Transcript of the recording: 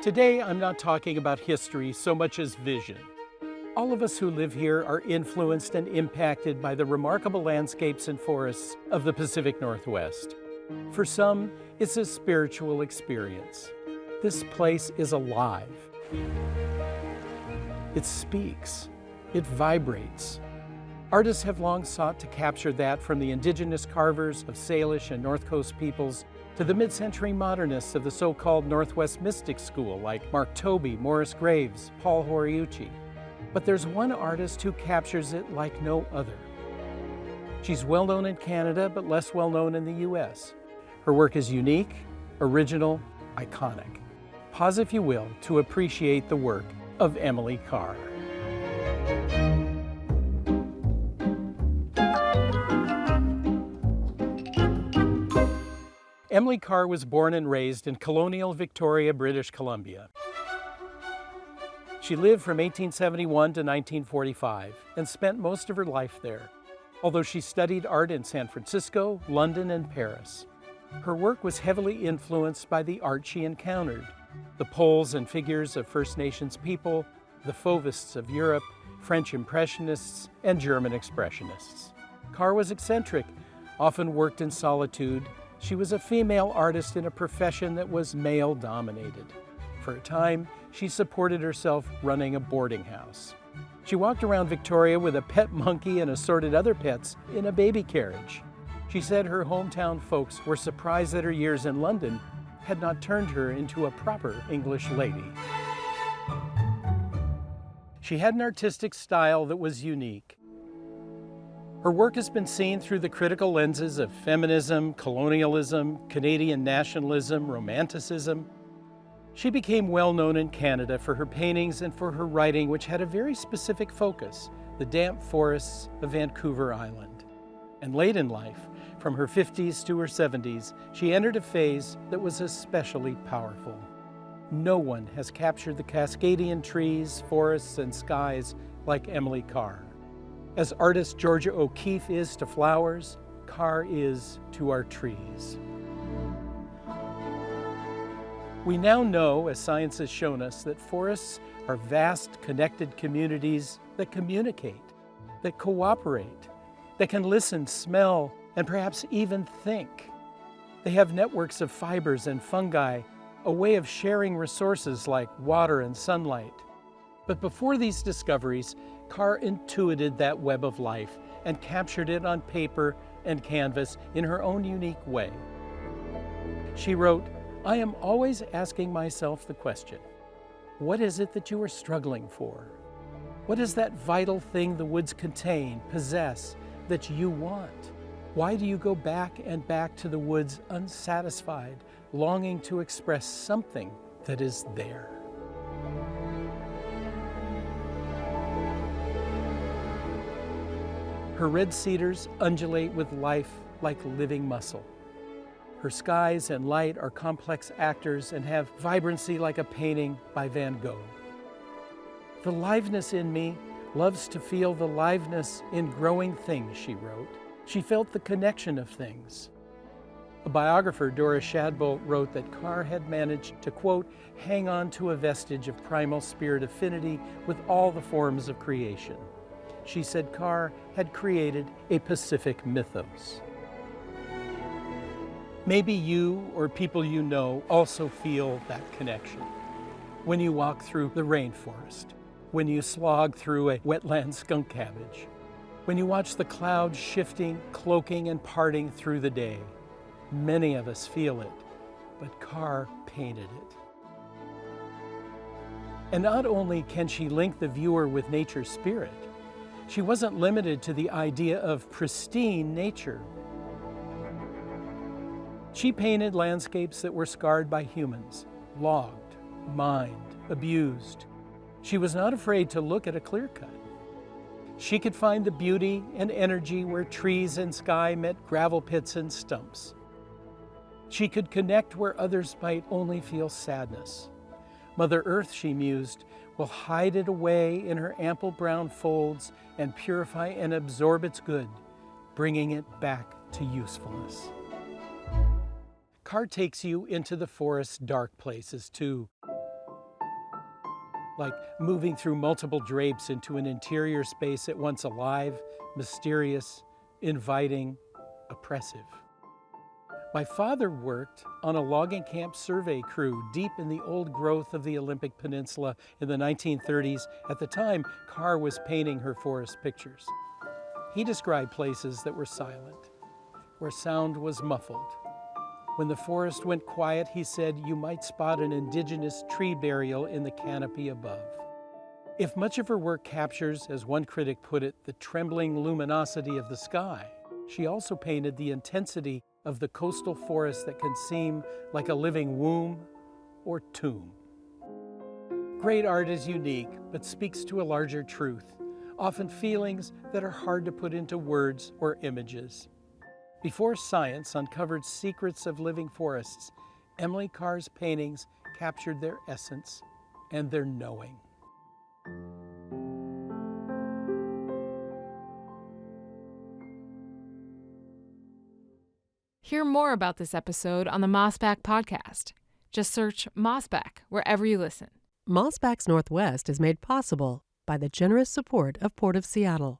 Today, I'm not talking about history so much as vision. All of us who live here are influenced and impacted by the remarkable landscapes and forests of the Pacific Northwest. For some, it's a spiritual experience. This place is alive. It speaks. It vibrates. Artists have long sought to capture that, from the indigenous carvers of Salish and North Coast peoples to the mid-century modernists of the so-called Northwest Mystic School like Mark Tobey, Morris Graves, Paul Horiuchi. But there's one artist who captures it like no other. She's well known in Canada, but less well known in the US. Her work is unique, original, iconic. Pause, if you will, to appreciate the work of Emily Carr. Emily Carr was born and raised in colonial Victoria, British Columbia. She lived from 1871 to 1945 and spent most of her life there, although she studied art in San Francisco, London, and Paris. Her work was heavily influenced by the art she encountered: the poles and figures of First Nations people, the Fauvists of Europe, French Impressionists, and German Expressionists. Carr was eccentric, often worked in solitude. She was a female artist in a profession that was male-dominated. For a time, she supported herself running a boarding house. She walked around Victoria with a pet monkey and assorted other pets in a baby carriage. She said her hometown folks were surprised that her years in London had not turned her into a proper English lady. She had an artistic style that was unique. Her work has been seen through the critical lenses of feminism, colonialism, Canadian nationalism, romanticism. She became well known in Canada for her paintings and for her writing, which had a very specific focus: the damp forests of Vancouver Island. And late in life, from her 50s to her 70s, she entered a phase that was especially powerful. No one has captured the Cascadian trees, forests, and skies like Emily Carr. As artist Georgia O'Keeffe is to flowers, Carr is to our trees. We now know, as science has shown us, that forests are vast, connected communities that communicate, that cooperate, that can listen, smell, and perhaps even think. They have networks of fibers and fungi, a way of sharing resources like water and sunlight. But before these discoveries, Carr intuited that web of life and captured it on paper and canvas in her own unique way. She wrote, "I am always asking myself the question, what is it that you are struggling for? What is that vital thing the woods contain, possess, that you want? Why do you go back and back to the woods unsatisfied, longing to express something that is there?" Her red cedars undulate with life like living muscle. Her skies and light are complex actors and have vibrancy like a painting by Van Gogh. "The liveness in me loves to feel the liveness in growing things," she wrote. She felt the connection of things. A biographer, Doris Shadbolt, wrote that Carr had managed to, quote, "hang on to a vestige of primal spirit affinity with all the forms of creation." She said Carr had created a Pacific mythos. Maybe you or people you know also feel that connection. When you walk through the rainforest, when you slog through a wetland skunk cabbage, when you watch the clouds shifting, cloaking, and parting through the day. Many of us feel it, but Carr painted it. And not only can she link the viewer with nature's spirit, she wasn't limited to the idea of pristine nature. She painted landscapes that were scarred by humans, logged, mined, abused. She was not afraid to look at a clear cut. She could find the beauty and energy where trees and sky met gravel pits and stumps. She could connect where others might only feel sadness. Mother Earth, she mused, will hide it away in her ample brown folds and purify and absorb its good, bringing it back to usefulness. Carr takes you into the forest's dark places too. like moving through multiple drapes into an interior space at once alive, mysterious, inviting, oppressive. My father worked on a logging camp survey crew deep in the old growth of the Olympic Peninsula in the 1930s. At the time, Carr was painting her forest pictures. He described places that were silent, where sound was muffled. When the forest went quiet, he said, you might spot an indigenous tree burial in the canopy above. If much of her work captures, as one critic put it, the trembling luminosity of the sky, she also painted the intensity of the coastal forest that can seem like a living womb or tomb. Great art is unique, but speaks to a larger truth, often feelings that are hard to put into words or images. Before science uncovered secrets of living forests, Emily Carr's paintings captured their essence and their knowing. Hear more about this episode on the Mossback podcast. Just search Mossback wherever you listen. Mossback's Northwest is made possible by the generous support of Port of Seattle.